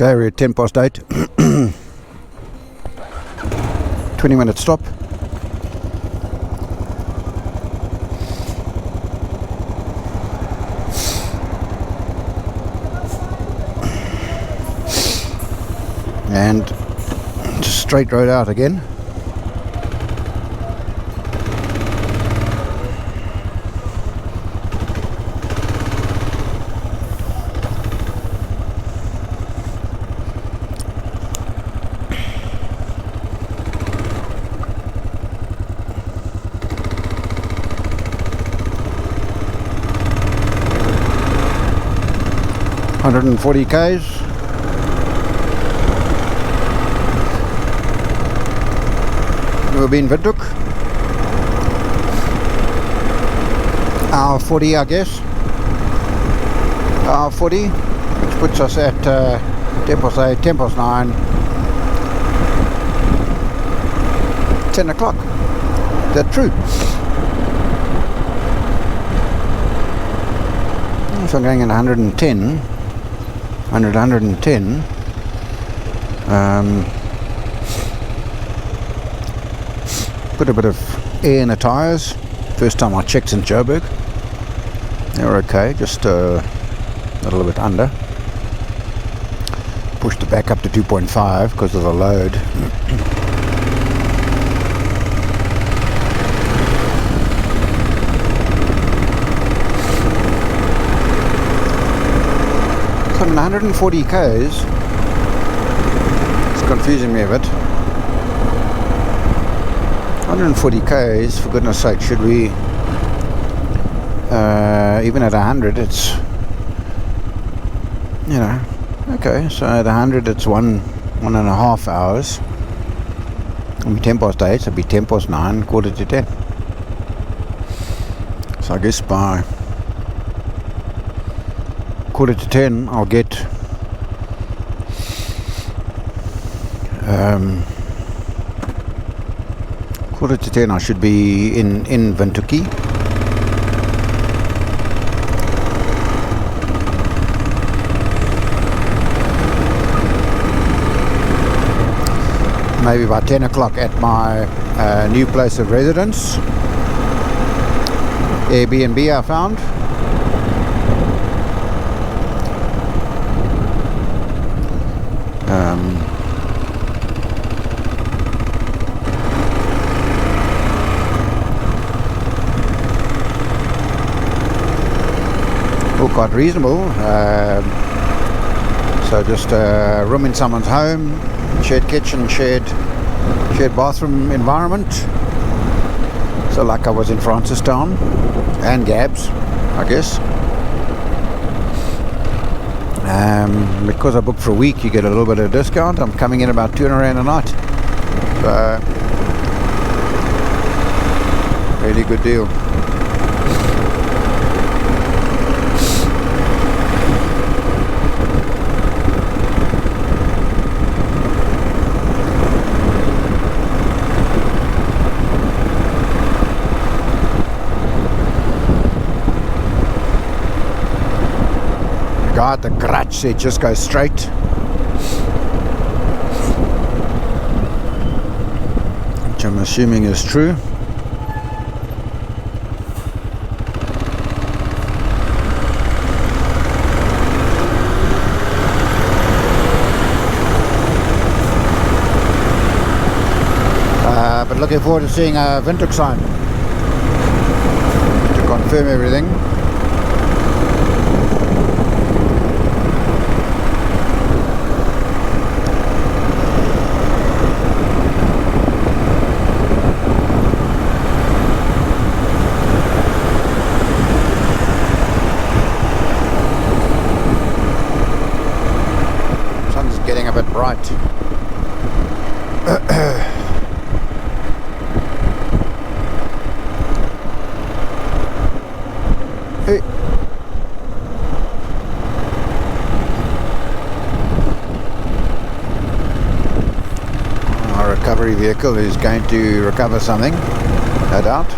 Okay, we're at 10 past 8. 20-minute stop. And just straight road out again. Hundred and 40 k's. We'll be in Windhoek. Hour 40, I guess. Hour 40, which puts us at 10 past 8, 10 past 9, 10 o'clock. Is that true? So I'm going at 110. 110. Put a bit of air in the tyres. First time I checked in Joburg. They were okay, just a little bit under. Pushed it back up to 2.5 because of the load. So I'm 140 k's. It's confusing me a bit. 140 k's, for goodness sake, should we, even at 100, it's, you know, okay, so at 100 it's one and a half hours. It'll be 10 past 8, so it'll be 10 past 9, quarter to 10. So I guess by quarter to 10 I'll get quarter to 10 I should be in Windhoek. Maybe by 10 o'clock at my new place of residence. Airbnb I found. All quite reasonable. So just a room in someone's home, shared kitchen, shared bathroom environment. So like I was in Francistown and Gabs, I guess. Because I booked for a week, you get a little bit of discount. I'm coming in about 200 Rand a night. So really good deal. God, the garage said just go straight. Which I'm assuming is true. But looking forward to seeing a Windhoek sign to confirm everything. A bit bright. Hey. Our recovery vehicle is going to recover something, no doubt.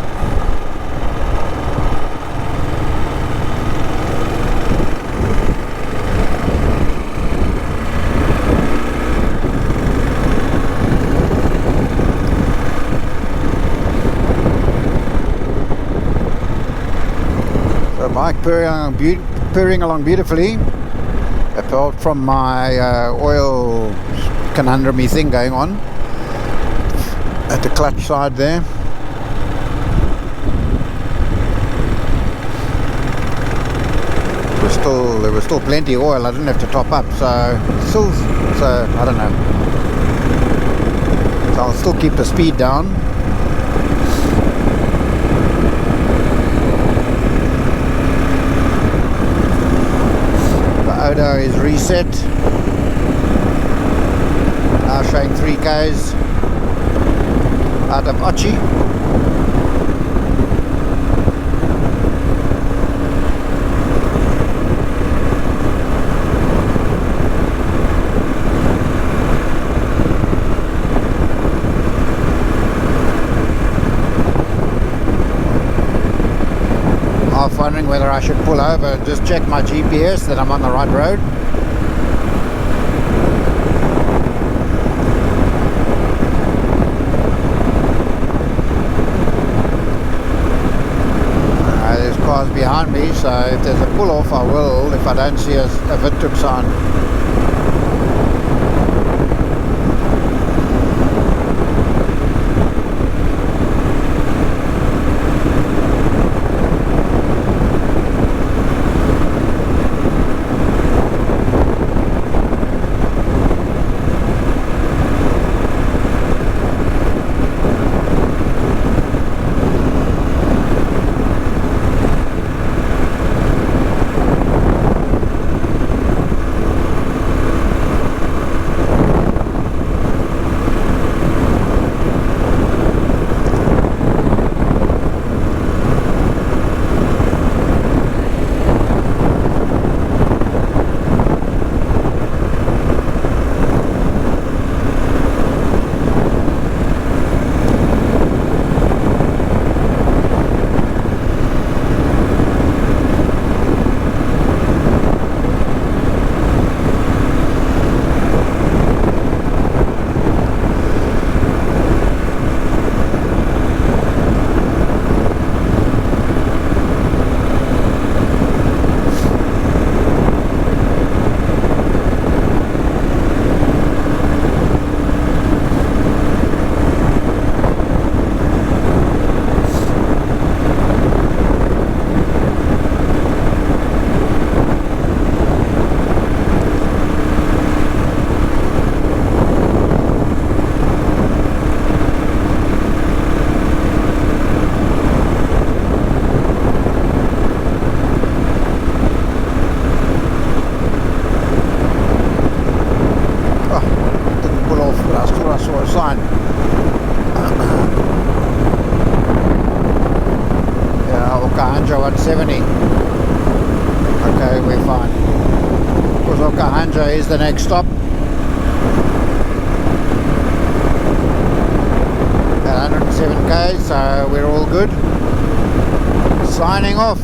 purring along beautifully, apart from my oil conundrum-y thing going on at the clutch side there. There was still plenty of oil. I didn't have to top up, so I don't know. So I'll still keep the speed down. The odo is reset. Now showing 3Ks out of Otji. Wondering whether I should pull over and just check my GPS that I'm on the right road. There's cars behind me, so if there's a pull off I will, if I don't see a Windhoek sign. Sign. Yeah, Okahanja 170. Okay, we're fine. Because Okahanja is the next stop. At 107k, so we're all good. Signing off.